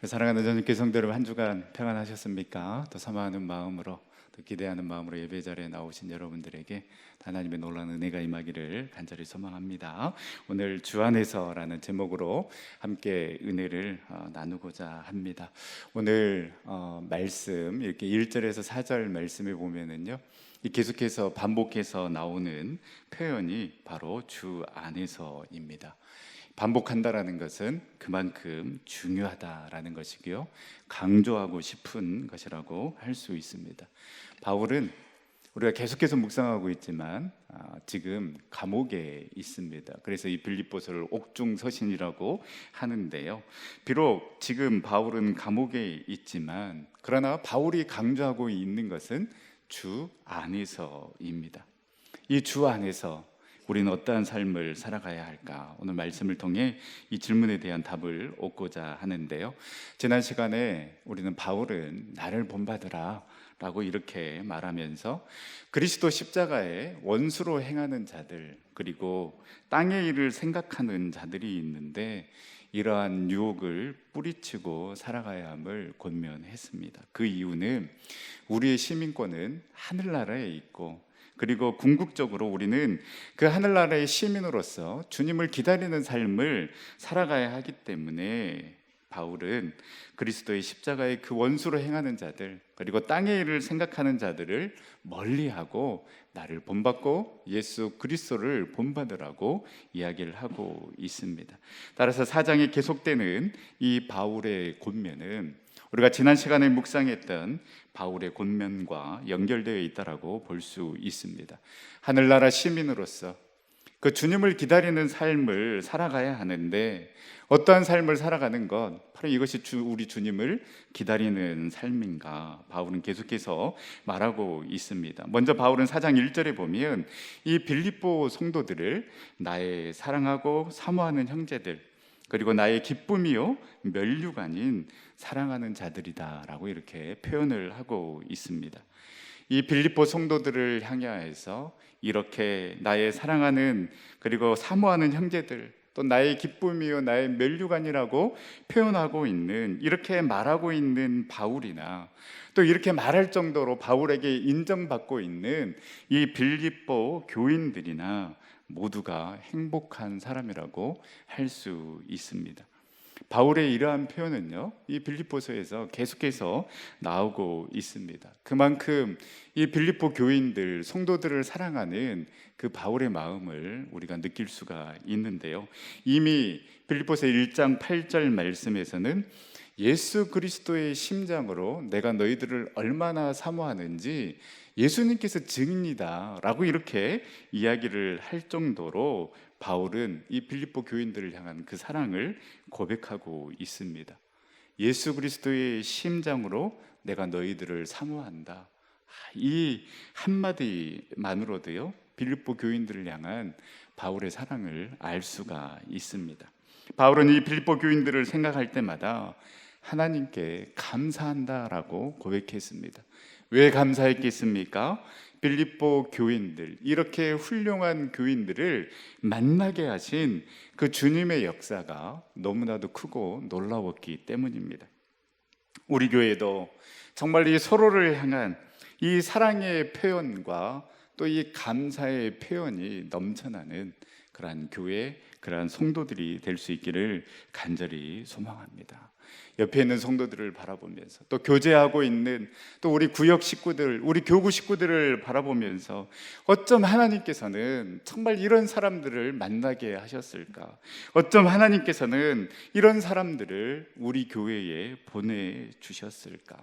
사랑하는 전국교 성도 여러분, 한 주간 평안하셨습니까? 또 사모하는 마음으로, 또 기대하는 마음으로 예배 자리에 나오신 여러분들에게 하나님의 놀라운 은혜가 임하기를 간절히 소망합니다. 오늘 주 안에서라는 제목으로 함께 은혜를 나누고자 합니다. 오늘 말씀 이렇게 1절에서 4절 말씀에 보면은요, 계속해서 반복해서 나오는 표현이 바로 주 안에서입니다. 반복한다라는 것은 그만큼 중요하다라는 것이고요, 강조하고 싶은 것이라고 할 수 있습니다. 바울은 우리가 계속해서 묵상하고 있지만 지금 감옥에 있습니다. 그래서 이 빌립보서를 옥중서신이라고 하는데요, 비록 지금 바울은 감옥에 있지만 그러나 바울이 강조하고 있는 것은 주 안에서입니다. 이 주 안에서 우리는 어떠한 삶을 살아가야 할까? 오늘 말씀을 통해 이 질문에 대한 답을 얻고자 하는데요, 지난 시간에 우리는 바울은 나를 본받으라 라고 이렇게 말하면서 그리스도 십자가에 원수로 행하는 자들, 그리고 땅의 일을 생각하는 자들이 있는데 이러한 유혹을 뿌리치고 살아가야 함을 권면했습니다. 그 이유는 우리의 시민권은 하늘나라에 있고, 그리고 궁극적으로 우리는 그 하늘나라의 시민으로서 주님을 기다리는 삶을 살아가야 하기 때문에 바울은 그리스도의 십자가의 그 원수로 행하는 자들, 그리고 땅의 일을 생각하는 자들을 멀리하고 나를 본받고 예수 그리스도를 본받으라고 이야기를 하고 있습니다. 따라서 4장에 계속되는 이 바울의 권면은 우리가 지난 시간에 묵상했던 바울의 권면과 연결되어 있다라고 볼 수 있습니다. 하늘나라 시민으로서 그 주님을 기다리는 삶을 살아가야 하는데, 어떠한 삶을 살아가는 것, 바로 이것이 우리 주님을 기다리는 삶인가, 바울은 계속해서 말하고 있습니다. 먼저 바울은 4장 1절에 보면 이 빌립보 성도들을 나의 사랑하고 사모하는 형제들, 그리고 나의 기쁨이요 면류관인 사랑하는 자들이다 라고 이렇게 표현을 하고 있습니다. 이 빌립보 성도들을 향하여서 이렇게 나의 사랑하는 그리고 사모하는 형제들, 또 나의 기쁨이요 나의 면류관이라고 표현하고 있는, 이렇게 말하고 있는 바울이나 또 이렇게 말할 정도로 바울에게 인정받고 있는 이 빌립보 교인들이나 모두가 행복한 사람이라고 할 수 있습니다. 바울의 이러한 표현은요, 이 빌립보서에서 계속해서 나오고 있습니다. 그만큼 이 빌립보 교인들, 성도들을 사랑하는 그 바울의 마음을 우리가 느낄 수가 있는데요, 이미 빌립보서 1장 8절 말씀에서는 예수 그리스도의 심장으로 내가 너희들을 얼마나 사모하는지 예수님께서 증인이다 라고 이렇게 이야기를 할 정도로 바울은 이 빌립보 교인들을 향한 그 사랑을 고백하고 있습니다. 예수 그리스도의 심장으로 내가 너희들을 사모한다, 이 한마디만으로도요 빌립보 교인들을 향한 바울의 사랑을 알 수가 있습니다. 바울은 이 빌립보 교인들을 생각할 때마다 하나님께 감사한다라고 고백했습니다. 왜 감사했겠습니까? 빌립보 교인들, 이렇게 훌륭한 교인들을 만나게 하신 그 주님의 역사가 너무나도 크고 놀라웠기 때문입니다. 우리 교회도 정말 이 서로를 향한 이 사랑의 표현과 또 이 감사의 표현이 넘쳐나는 그러한 교회, 그러한 성도들이 될 수 있기를 간절히 소망합니다. 옆에 있는 성도들을 바라보면서, 또 교제하고 있는 또 우리 구역 식구들, 우리 교구 식구들을 바라보면서 어쩜 하나님께서는 정말 이런 사람들을 만나게 하셨을까? 어쩜 하나님께서는 이런 사람들을 우리 교회에 보내주셨을까?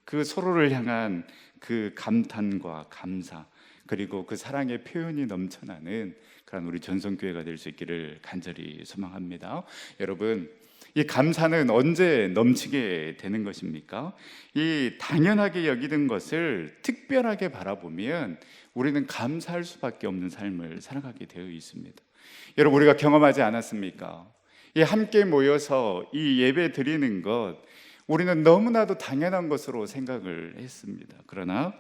그 서로를 향한 그 감탄과 감사, 그리고 그 사랑의 표현이 넘쳐나는 그런 우리 전성교회가 될 수 있기를 간절히 소망합니다. 여러분, 이 감사는 언제 넘치게 되는 것입니까? 이 당연하게 여기는 것을 특별하게 바라보면 우리는 감사할 수밖에 없는 삶을 살아가게 되어 있습니다. 여러분, 우리가 경험하지 않았습니까? 이 함께 모여서 이 예배 드리는 것, 우리는 너무나도 당연한 것으로 생각을 했습니다. 그러나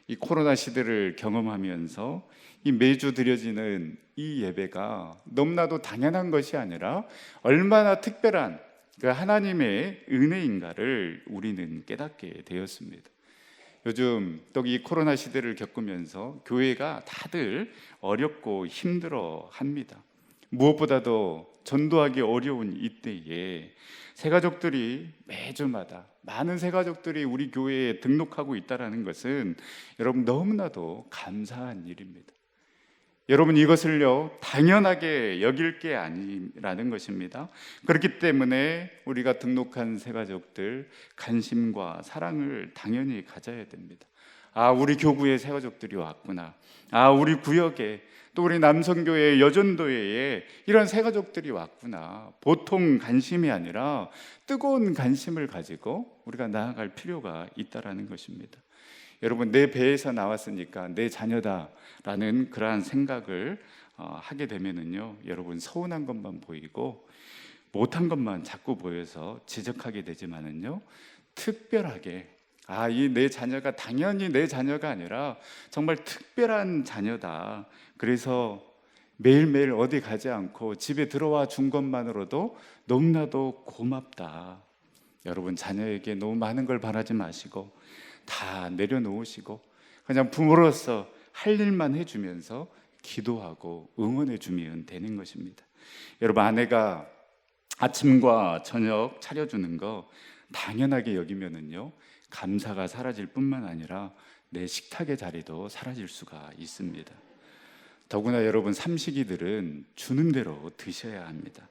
이 코로나 시대를 경험하면서 이 매주 드려지는 이 예배가 너무나도 당연한 것이 아니라 얼마나 특별한, 그 하나님의 은혜인가를 우리는 깨닫게 되었습니다. 요즘 또 이 코로나 시대를 겪으면서 교회가 다들 어렵고 힘들어 합니다. 무엇보다도 전도하기 어려운 이때에 새가족들이 매주마다 많은 새가족들이 우리 교회에 등록하고 있다는 것은 여러분 너무나도 감사한 일입니다. 여러분 이것을요 당연하게 여길 게 아니라는 것입니다. 그렇기 때문에 우리가 등록한 새가족들 관심과 사랑을 당연히 가져야 됩니다. 아, 우리 교구에 새가족들이 왔구나. 아, 우리 구역에 또 우리 남성교회 여전도회에 이런 새가족들이 왔구나. 보통 관심이 아니라 뜨거운 관심을 가지고 우리가 나아갈 필요가 있다라는 것입니다. 여러분 내 배에서 나왔으니까 내 자녀다라는 그러한 생각을 하게 되면은요 여러분 서운한 것만 보이고 못한 것만 자꾸 보여서 지적하게 되지만은요 특별하게 이 내 자녀가 당연히 내 자녀가 아니라 정말 특별한 자녀다. 그래서 매일매일 어디 가지 않고 집에 들어와 준 것만으로도 너무나도 고맙다. 여러분 자녀에게 너무 많은 걸 바라지 마시고 다 내려놓으시고 그냥 부모로서 할 일만 해주면서 기도하고 응원해주면 되는 것입니다. 여러분 아내가 아침과 저녁 차려주는 거 당연하게 여기면은요 감사가 사라질 뿐만 아니라 내 식탁의 자리도 사라질 수가 있습니다. 더구나 여러분 삼식이들은 주는 대로 드셔야 합니다.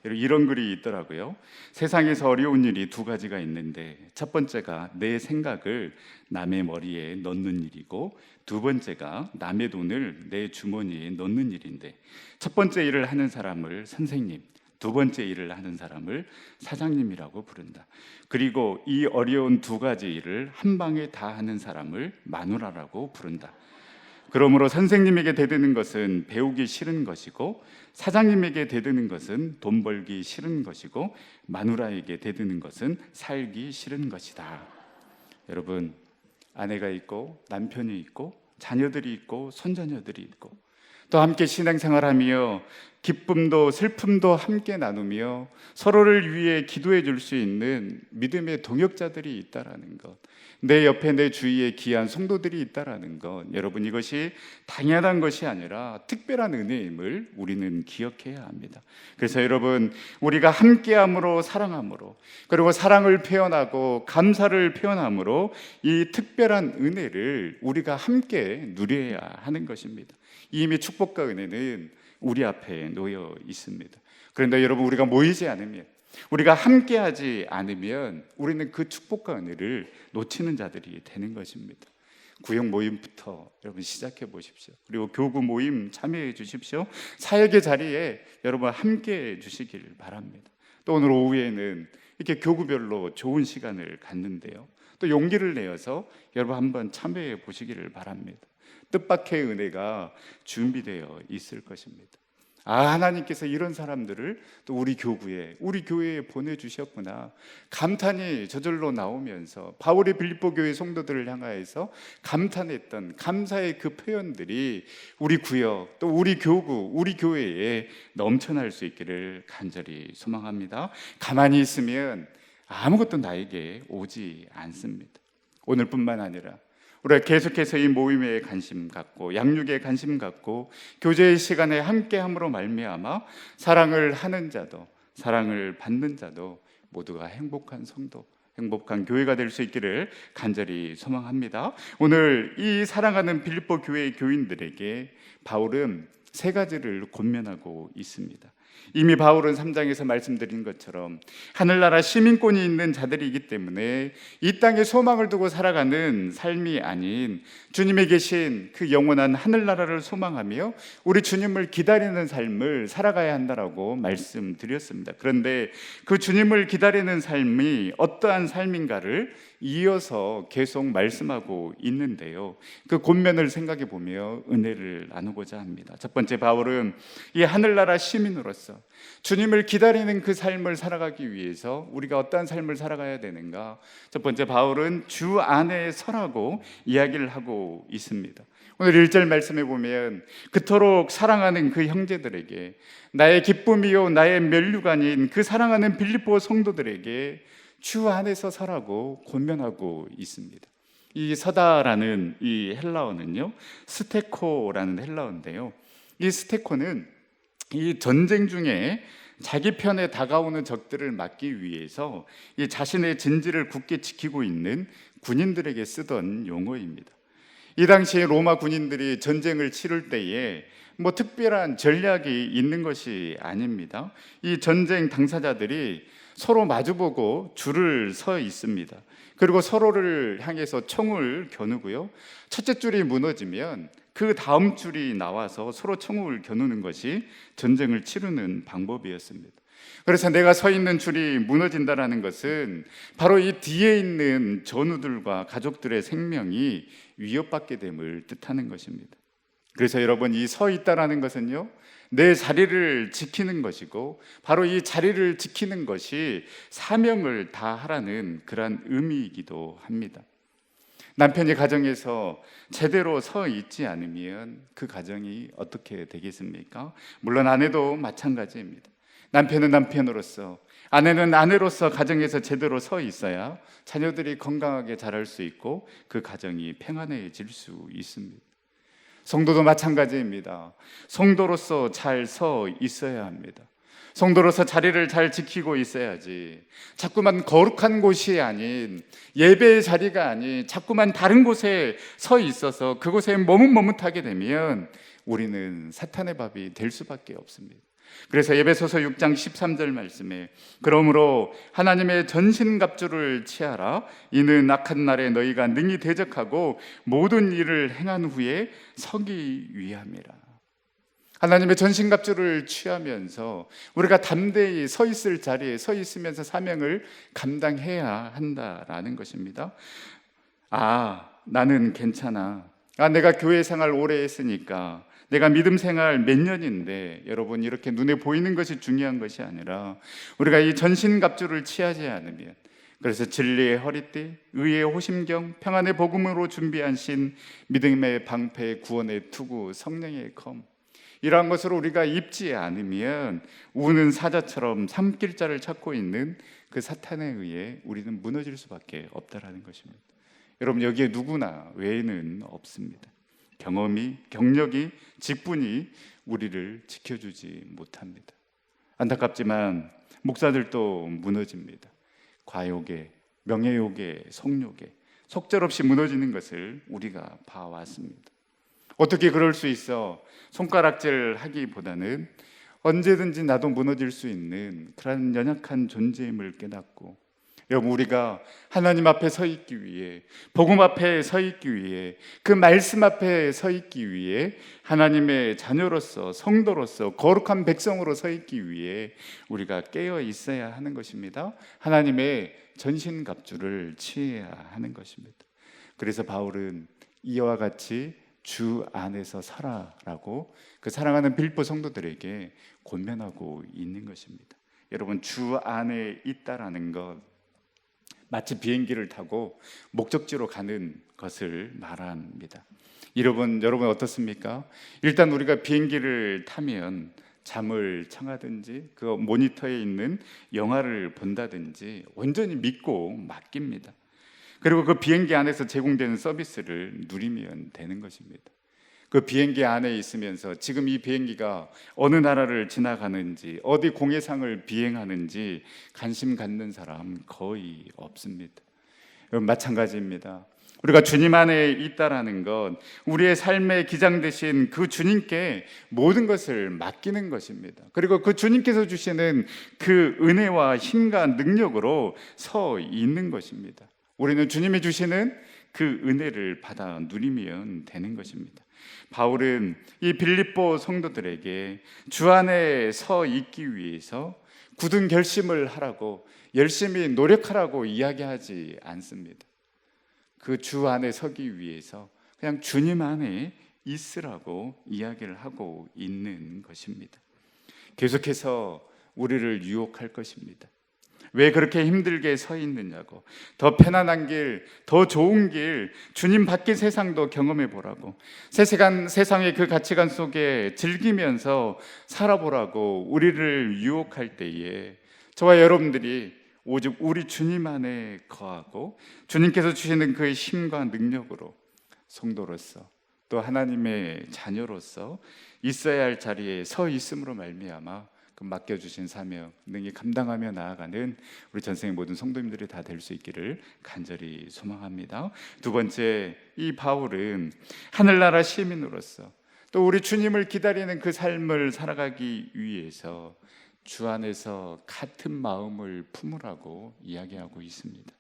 이런 글이 있더라고요. 세상에서 어려운 일이 두 가지가 있는데 첫 번째가 내 생각을 남의 머리에 넣는 일이고 두 번째가 남의 돈을 내 주머니에 넣는 일인데 첫 번째 일을 하는 사람을 선생님, 두 번째 일을 하는 사람을 사장님이라고 부른다. 그리고 이 어려운 두 가지 일을 한 방에 다 하는 사람을 마누라라고 부른다. 그러므로 선생님에게 대드는 것은 배우기 싫은 것이고 사장님에게 대드는 것은 돈 벌기 싫은 것이고 마누라에게 대드는 것은 살기 싫은 것이다. 여러분 아내가 있고 남편이 있고 자녀들이 있고 손자녀들이 있고 또 함께 신앙생활하며 기쁨도 슬픔도 함께 나누며 서로를 위해 기도해 줄 수 있는 믿음의 동역자들이 있다라는 것, 내 옆에 내 주위에 귀한 성도들이 있다라는 것, 여러분 이것이 당연한 것이 아니라 특별한 은혜임을 우리는 기억해야 합니다. 그래서 여러분 우리가 함께함으로 사랑함으로 그리고 사랑을 표현하고 감사를 표현함으로 이 특별한 은혜를 우리가 함께 누려야 하는 것입니다. 이미 축복과 은혜는 우리 앞에 놓여 있습니다. 그런데 여러분 우리가 모이지 않으면 우리가 함께하지 않으면 우리는 그 축복과 은혜를 놓치는 자들이 되는 것입니다. 구역 모임부터 여러분 시작해 보십시오. 그리고 교구 모임 참여해 주십시오. 사역의 자리에 여러분 함께해 주시길 바랍니다. 또 오늘 오후에는 이렇게 교구별로 좋은 시간을 갖는데요. 또 용기를 내어서 여러분 한번 참여해 보시기를 바랍니다. 뜻밖의 은혜가 준비되어 있을 것입니다. 하나님께서 이런 사람들을 또 우리 교구에 우리 교회에 보내주셨구나. 감탄이 저절로 나오면서 바울이 빌립보 교회 성도들을 향하여서 감탄했던 감사의 그 표현들이 우리 구역 또 우리 교구 우리 교회에 넘쳐날 수 있기를 간절히 소망합니다. 가만히 있으면 아무것도 나에게 오지 않습니다. 오늘뿐만 아니라 우리가 계속해서 이 모임에 관심 갖고 양육에 관심 갖고 교제의 시간에 함께함으로 말미암아 사랑을 하는 자도 사랑을 받는 자도 모두가 행복한 성도 행복한 교회가 될 수 있기를 간절히 소망합니다. 오늘 이 사랑하는 빌립보 교회의 교인들에게 바울은 세 가지를 권면하고 있습니다. 이미 바울은 3장에서 말씀드린 것처럼 하늘나라 시민권이 있는 자들이기 때문에 이 땅에 소망을 두고 살아가는 삶이 아닌 주님에 계신 그 영원한 하늘나라를 소망하며 우리 주님을 기다리는 삶을 살아가야 한다라고 말씀드렸습니다. 그런데 그 주님을 기다리는 삶이 어떠한 삶인가를 이어서 계속 말씀하고 있는데요. 그 권면을 생각해 보며 은혜를 나누고자 합니다. 첫 번째 바울은 이 하늘나라 시민으로서 주님을 기다리는 그 삶을 살아가기 위해서 우리가 어떠한 삶을 살아가야 되는가? 첫 번째 바울은 주 안에 서라고 이야기를 하고 있습니다. 오늘 1절 말씀에 보면 그토록 사랑하는 그 형제들에게, 나의 기쁨이요 나의 면류관인 그 사랑하는 빌립보 성도들에게 주 안에서 서라고 권면하고 있습니다. 이 서다라는 이 헬라어는요, 스테코라는 헬라어인데요, 이 스테코는 이 전쟁 중에 자기 편에 다가오는 적들을 막기 위해서 이 자신의 진지를 굳게 지키고 있는 군인들에게 쓰던 용어입니다. 이 당시에 로마 군인들이 전쟁을 치를 때에 뭐 특별한 전략이 있는 것이 아닙니다. 이 전쟁 당사자들이 서로 마주보고 줄을 서 있습니다. 그리고 서로를 향해서 총을 겨누고요, 첫째 줄이 무너지면 그 다음 줄이 나와서 서로 총을 겨누는 것이 전쟁을 치르는 방법이었습니다. 그래서 내가 서 있는 줄이 무너진다는 것은 바로 이 뒤에 있는 전우들과 가족들의 생명이 위협받게 됨을 뜻하는 것입니다. 그래서 여러분, 이 서 있다라는 것은요, 내 자리를 지키는 것이고, 바로 이 자리를 지키는 것이 사명을 다하라는 그러한 의미이기도 합니다. 남편이 가정에서 제대로 서 있지 않으면 그 가정이 어떻게 되겠습니까? 물론 아내도 마찬가지입니다. 남편은 남편으로서, 아내는 아내로서 가정에서 제대로 서 있어야 자녀들이 건강하게 자랄 수 있고 그 가정이 평안해질 수 있습니다. 성도도 마찬가지입니다. 성도로서 잘 서 있어야 합니다. 성도로서 자리를 잘 지키고 있어야지, 자꾸만 거룩한 곳이 아닌, 예배의 자리가 아닌 자꾸만 다른 곳에 서 있어서 그곳에 머뭇머뭇하게 되면 우리는 사탄의 밥이 될 수밖에 없습니다. 그래서 에베소서 6장 13절 말씀에, 그러므로 하나님의 전신갑주를 취하라. 이는 악한 날에 너희가 능히 대적하고 모든 일을 행한 후에 서기 위함이라. 하나님의 전신갑주를 취하면서 우리가 담대히 서 있을 자리에 서 있으면서 사명을 감당해야 한다라는 것입니다. 나는 괜찮아. 내가 교회 생활 오래 했으니까, 내가 믿음 생활 몇 년인데, 여러분, 이렇게 눈에 보이는 것이 중요한 것이 아니라 우리가 이 전신갑주를 취하지 않으면, 그래서 진리의 허리띠, 의의 호심경, 평안의 복음으로 준비한 신, 믿음의 방패, 구원의 투구, 성령의 검, 이러한 것을 우리가 입지 않으면 우는 사자처럼 삼킬자를 찾고 있는 그 사탄에 의해 우리는 무너질 수밖에 없다라는 것입니다. 여러분, 여기에 누구나 외에는 없습니다. 경험이, 경력이, 직분이 우리를 지켜주지 못합니다. 안타깝지만 목사들도 무너집니다. 과욕에, 명예욕에, 성욕에 속절없이 무너지는 것을 우리가 봐왔습니다. 어떻게 그럴 수 있어? 손가락질 하기보다는 언제든지 나도 무너질 수 있는 그런 연약한 존재임을 깨닫고, 여러분, 우리가 하나님 앞에 서 있기 위해, 복음 앞에 서 있기 위해, 그 말씀 앞에 서 있기 위해, 하나님의 자녀로서, 성도로서, 거룩한 백성으로 서 있기 위해 우리가 깨어 있어야 하는 것입니다. 하나님의 전신갑주를 취해야 하는 것입니다. 그래서 바울은 이와 같이 주 안에서 살아라고 그 사랑하는 빌립보 성도들에게 권면하고 있는 것입니다. 여러분, 주 안에 있다라는 것, 마치 비행기를 타고 목적지로 가는 것을 말합니다. 여러분 어떻습니까? 일단 우리가 비행기를 타면 잠을 청하든지 그 모니터에 있는 영화를 본다든지 온전히 믿고 맡깁니다. 그리고 그 비행기 안에서 제공되는 서비스를 누리면 되는 것입니다. 그 비행기 안에 있으면서 지금 이 비행기가 어느 나라를 지나가는지, 어디 공해상을 비행하는지 관심 갖는 사람 거의 없습니다. 마찬가지입니다. 우리가 주님 안에 있다라는 것, 우리의 삶의 기장 되신 그 주님께 모든 것을 맡기는 것입니다. 그리고 그 주님께서 주시는 그 은혜와 힘과 능력으로 서 있는 것입니다. 우리는 주님이 주시는 그 은혜를 받아 누리면 되는 것입니다. 바울은 이 빌립보 성도들에게 주 안에 서 있기 위해서 굳은 결심을 하라고, 열심히 노력하라고 이야기하지 않습니다. 그 주 안에 서기 위해서 그냥 주님 안에 있으라고 이야기를 하고 있는 것입니다. 계속해서 우리를 유혹할 것입니다. 왜 그렇게 힘들게 서 있느냐고, 더 편안한 길, 더 좋은 길, 주님 밖의 세상도 경험해 보라고, 세상의 그 가치관 속에 즐기면서 살아보라고 우리를 유혹할 때에 저와 여러분들이 오직 우리 주님 안에 거하고 주님께서 주시는 그 힘과 능력으로 성도로서 또 하나님의 자녀로서 있어야 할 자리에 서 있음으로 말미암아 그 맡겨주신 사명 능히 감당하며 나아가는 우리 전생의 모든 성도님들이 다 될 수 있기를 간절히 소망합니다. 두 번째, 이 바울은 하늘나라 시민으로서 또 우리 주님을 기다리는 그 삶을 살아가기 위해서 주 안에서 같은 마음을 품으라고 이야기하고 있습니다.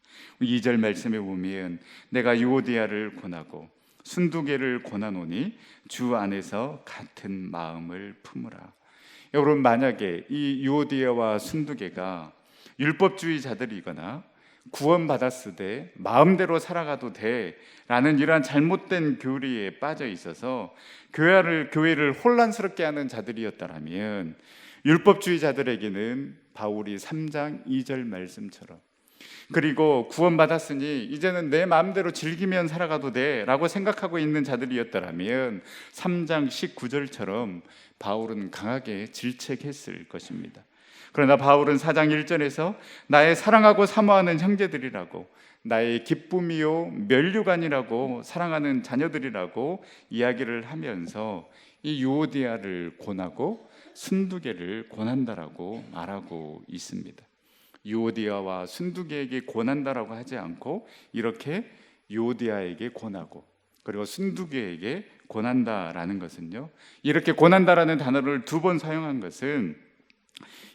2절 말씀에 보면 내가 유오디아를 권하고 순두개를 권하노니 주 안에서 같은 마음을 품으라. 여러분, 만약에 이 유오디아와 순두개가 율법주의자들이거나 구원받았으되 마음대로 살아가도 돼 라는 이러한 잘못된 교리에 빠져 있어서 교회를 혼란스럽게 하는 자들이었다면 율법주의자들에게는 바울이 3장 2절 말씀처럼, 그리고 구원받았으니 이제는 내 마음대로 즐기면 살아가도 돼 라고 생각하고 있는 자들이었다면 3장 19절처럼 바울은 강하게 질책했을 것입니다. 그러나 바울은 4장 1절에서 나의 사랑하고 사모하는 형제들이라고, 나의 기쁨이요 면류관이라고 사랑하는 자녀들이라고 이야기를 하면서 이 유오디아를 권하고 순두개를 권한다라고 말하고 있습니다. 유오디아와 순두개에게 권한다라고 하지 않고 이렇게 유오디아에게 권하고 그리고 순두개에게 권한다라는 것은요, 이렇게 권한다라는 단어를 2번 사용한 것은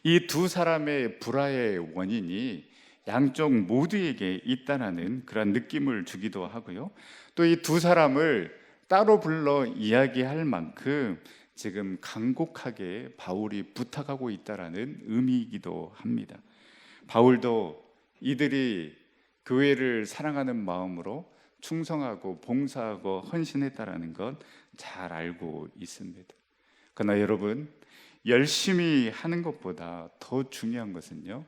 이 두 사람의 불화의 원인이 양쪽 모두에게 있다라는 그런 느낌을 주기도 하고요, 또 이 두 사람을 따로 불러 이야기할 만큼 지금 간곡하게 바울이 부탁하고 있다라는 의미이기도 합니다. 바울도 이들이 교회를 사랑하는 마음으로 충성하고 봉사하고 헌신했다라는 것 잘 알고 있습니다. 그러나 여러분, 열심히 하는 것보다 더 중요한 것은요,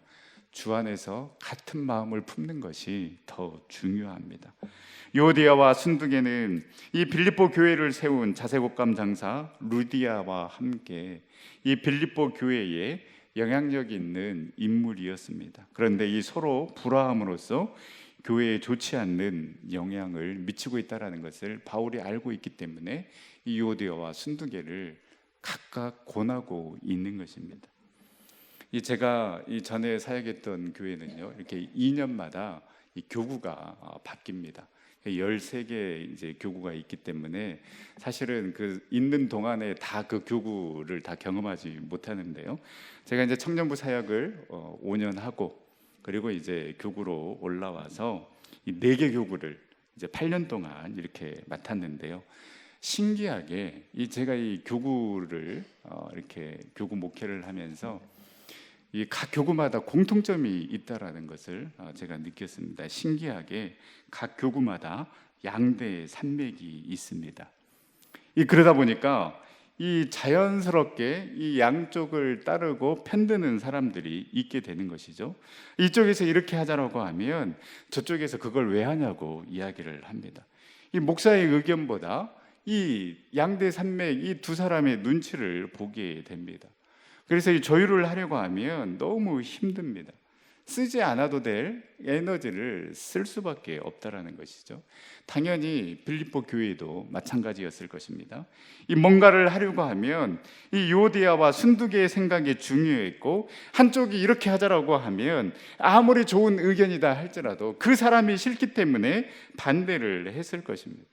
주 안에서 같은 마음을 품는 것이 더 중요합니다. 유오디아와 순두개는 이 빌립보 교회를 세운 자색옷감 장사 루디아와 함께 이 빌립보 교회에 영향력 있는 인물이었습니다. 그런데 이 서로 불화함으로써 교회에 좋지 않는 영향을 미치고 있다는 것을 바울이 알고 있기 때문에 이 유오디아와 순두개를 각각 권하고 있는 것입니다. 제가 전에 사역했던 교회는요, 이렇게 2년마다 이 교구가 바뀝니다. 13개 이제 교구가 있기 때문에 사실은 그 있는 동안에 다 그 교구를 다 경험하지 못하는데요. 제가 이제 청년부 사역을 5년 하고 그리고 이제 교구로 올라와서 이 4개 교구를 이제 8년 동안 이렇게 맡았는데요. 신기하게 제가 이 교구를 이렇게 교구 목회를 하면서 이 각 교구마다 공통점이 있다라는 것을 제가 느꼈습니다. 신기하게 각 교구마다 양대 산맥이 있습니다. 그러다 보니까 이 자연스럽게 이 양쪽을 따르고 편드는 사람들이 있게 되는 것이죠. 이쪽에서 이렇게 하자라고 하면 저쪽에서 그걸 왜 하냐고 이야기를 합니다. 이 목사의 의견보다 이 양대 산맥 이 두 사람의 눈치를 보게 됩니다. 그래서 이 조율을 하려고 하면 너무 힘듭니다. 쓰지 않아도 될 에너지를 쓸 수밖에 없다라는 것이죠. 당연히 빌립보 교회도 마찬가지였을 것입니다. 이 뭔가를 하려고 하면 이 유오디아와 순두개의 생각이 중요했고, 한쪽이 이렇게 하자라고 하면 아무리 좋은 의견이다 할지라도 그 사람이 싫기 때문에 반대를 했을 것입니다.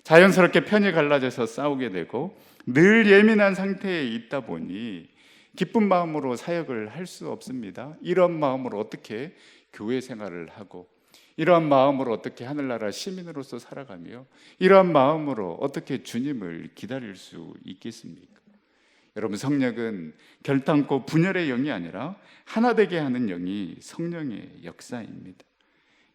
자연스럽게 편이 갈라져서 싸우게 되고 늘 예민한 상태에 있다 보니 기쁜 마음으로 사역을 할 수 없습니다. 이런 마음으로 어떻게 교회 생활을 하고, 이러한 마음으로 어떻게 하늘나라 시민으로서 살아가며, 이러한 마음으로 어떻게 주님을 기다릴 수 있겠습니까? 여러분, 성령은 결단코 분열의 영이 아니라 하나 되게 하는 영이 성령의 역사입니다.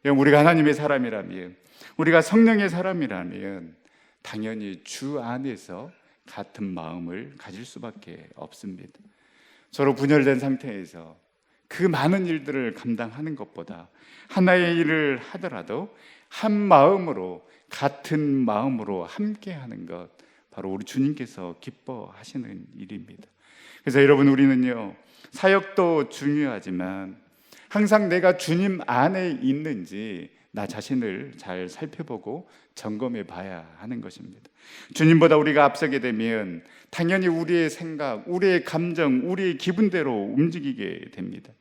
우리가 하나님의 사람이라면, 우리가 성령의 사람이라면 당연히 주 안에서 같은 마음을 가질 수밖에 없습니다. 서로 분열된 상태에서 그 많은 일들을 감당하는 것보다 하나의 일을 하더라도 한 마음으로, 같은 마음으로 함께 하는 것, 바로 우리 주님께서 기뻐하시는 일입니다. 그래서 여러분, 우리는요, 사역도 중요하지만 항상 내가 주님 안에 있는지 나 자신을 잘 살펴보고 점검해 봐야 하는 것입니다. 주님보다 우리가 앞서게 되면 당연히 우리의 생각, 우리의 감정, 우리의 기분대로 움직이게 됩니다.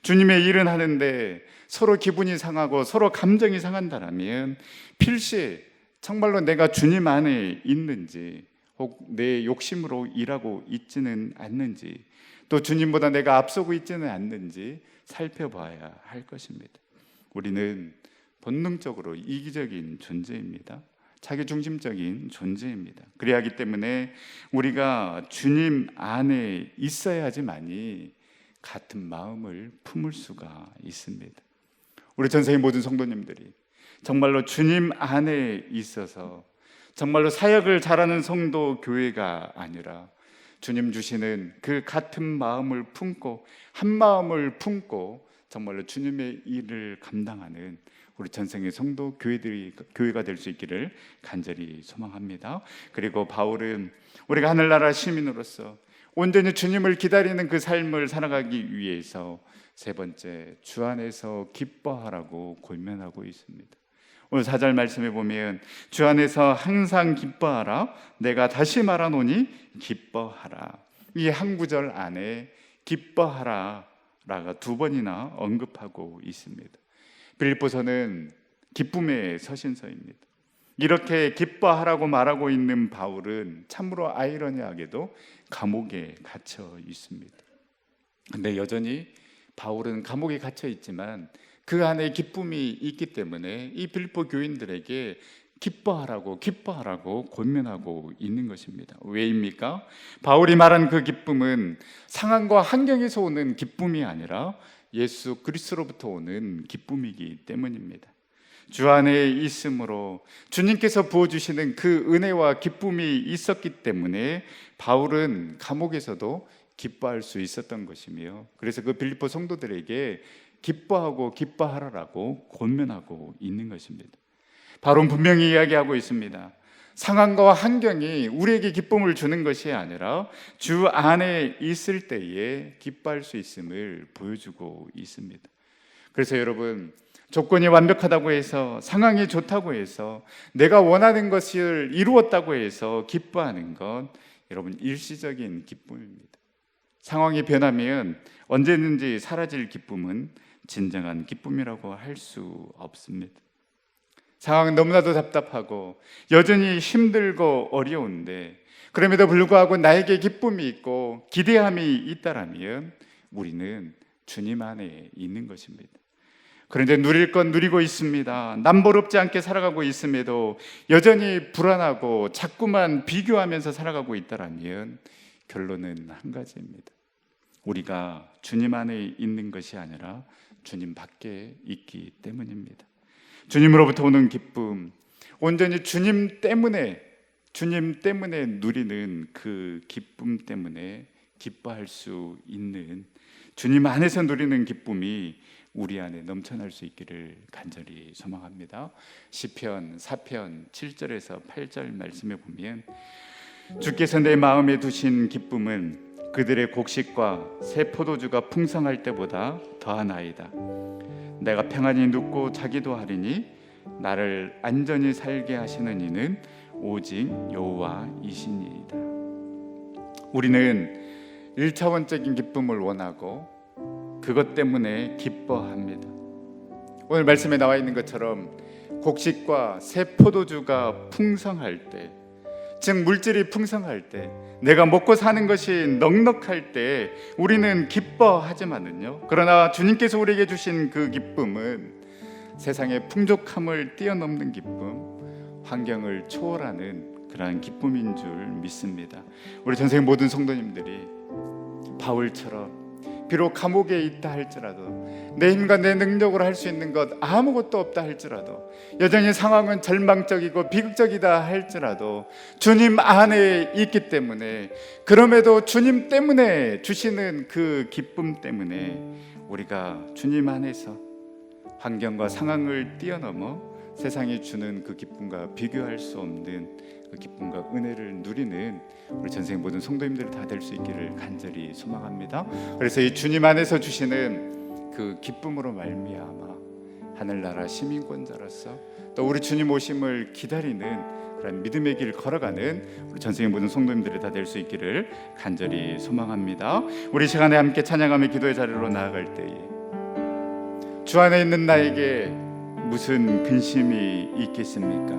주님의 일은 하는데 서로 기분이 상하고 서로 감정이 상한다면 필시 정말로 내가 주님 안에 있는지, 혹 내 욕심으로 일하고 있지는 않는지, 또 주님보다 내가 앞서고 있지는 않는지 살펴봐야 할 것입니다. 우리는 본능적으로 이기적인 존재입니다. 자기중심적인 존재입니다. 그래야 하기 때문에 우리가 주님 안에 있어야지만이 같은 마음을 품을 수가 있습니다. 우리 전생의 모든 성도님들이 정말로 주님 안에 있어서 정말로 사역을 잘하는 성도 교회가 아니라 주님 주시는 그 같은 마음을 품고, 한 마음을 품고 정말로 주님의 일을 감당하는 우리 전생의 성도 교회가 될 수 있기를 간절히 소망합니다. 그리고 바울은 우리가 하늘나라 시민으로서 온전히 주님을 기다리는 그 삶을 살아가기 위해서 세 번째, 주 안에서 기뻐하라고 권면하고 있습니다. 오늘 4절 말씀에 보면 주 안에서 항상 기뻐하라, 내가 다시 말하노니 기뻐하라. 이 한 구절 안에 기뻐하라라가 두 번이나 언급하고 있습니다. 빌립보서는 기쁨의 서신서입니다. 이렇게 기뻐하라고 말하고 있는 바울은 참으로 아이러니하게도 감옥에 갇혀 있습니다. 근데 여전히 바울은 감옥에 갇혀 있지만 그 안에 기쁨이 있기 때문에 이 빌립보 교인들에게 기뻐하라고 권면하고 있는 것입니다. 왜입니까? 바울이 말한 그 기쁨은 상황과 환경에서 오는 기쁨이 아니라 예수 그리스도로부터 오는 기쁨이기 때문입니다. 주 안에 있음으로 주님께서 부어주시는 그 은혜와 기쁨이 있었기 때문에 바울은 감옥에서도 기뻐할 수 있었던 것이며, 그래서 그 빌립보 성도들에게 기뻐하라라고 권면하고 있는 것입니다. 바울은 분명히 이야기하고 있습니다. 상황과 환경이 우리에게 기쁨을 주는 것이 아니라 주 안에 있을 때에 기뻐할 수 있음을 보여주고 있습니다. 그래서 여러분, 조건이 완벽하다고 해서, 상황이 좋다고 해서, 내가 원하는 것을 이루었다고 해서 기뻐하는 건 여러분 일시적인 기쁨입니다. 상황이 변하면 언제든지 사라질 기쁨은 진정한 기쁨이라고 할 수 없습니다. 상황은 너무나도 답답하고 여전히 힘들고 어려운데 그럼에도 불구하고 나에게 기쁨이 있고 기대함이 있다라면 우리는 주님 안에 있는 것입니다. 그런데 누릴 건 누리고 있습니다. 남보롭지 않게 살아가고 있음에도 여전히 불안하고 자꾸만 비교하면서 살아가고 있다라면 결론은 한 가지입니다. 우리가 주님 안에 있는 것이 아니라 주님 밖에 있기 때문입니다. 주님으로부터 오는 기쁨, 온전히 주님 때문에 누리는 그 기쁨 때문에 기뻐할 수 있는, 주님 안에서 누리는 기쁨이 우리 안에 넘쳐날 수 있기를 간절히 소망합니다. 시편 4편 7절에서 8절 말씀에 보면 주께서 내 마음에 두신 기쁨은 그들의 곡식과 새 포도주가 풍성할 때보다 더하나이다. 내가 평안히 눕고 자기도 하리니 나를 안전히 살게 하시는 이는 오직 여호와이시니이다. 우리는 1차원적인 기쁨을 원하고 그것 때문에 기뻐합니다. 오늘 말씀에 나와 있는 것처럼 곡식과 새 포도주가 풍성할 때, 즉 물질이 풍성할 때, 내가 먹고 사는 것이 넉넉할 때 우리는 기뻐하지만은요, 그러나 주님께서 우리에게 주신 그 기쁨은 세상의 풍족함을 뛰어넘는 기쁨, 환경을 초월하는 그러한 기쁨인 줄 믿습니다. 우리 전생의 모든 성도님들이 바울처럼 비록 감옥에 있다 할지라도, 내 힘과 내 능력으로 할 수 있는 것 아무것도 없다 할지라도, 여전히 상황은 절망적이고 비극적이다 할지라도 주님 안에 있기 때문에, 그럼에도 주님 때문에 주시는 그 기쁨 때문에 우리가 주님 안에서 환경과 상황을 뛰어넘어 세상이 주는 그 기쁨과 비교할 수 없는 그 기쁨과 은혜를 누리는 우리 전생 모든 성도님들 다 될 수 있기를 간절히 소망합니다. 그래서 이 주님 안에서 주시는 그 기쁨으로 말미암아 하늘나라 시민권자로서 또 우리 주님 오심을 기다리는 그런 믿음의 길 걸어가는 우리 전생의 모든 성도님들이 다 될 수 있기를 간절히 소망합니다. 우리 시간에 함께 찬양하며 기도의 자리로 나아갈 때에 주 안에 있는 나에게 무슨 근심이 있겠습니까?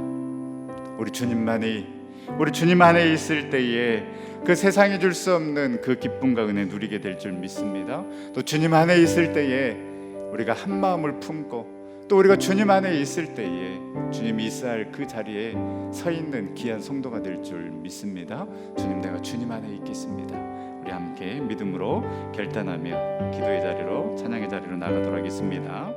우리 주님 안에 있을 때에 그 세상이 줄 수 없는 그 기쁨과 은혜 누리게 될 줄 믿습니다. 또 주님 안에 있을 때에 우리가 한 마음을 품고, 또 우리가 주님 안에 있을 때에 주님이 있어야 할 그 자리에 서 있는 귀한 성도가 될 줄 믿습니다. 주님, 내가 주님 안에 있겠습니다. 우리 함께 믿음으로 결단하며 기도의 자리로, 찬양의 자리로 나가도록 하겠습니다.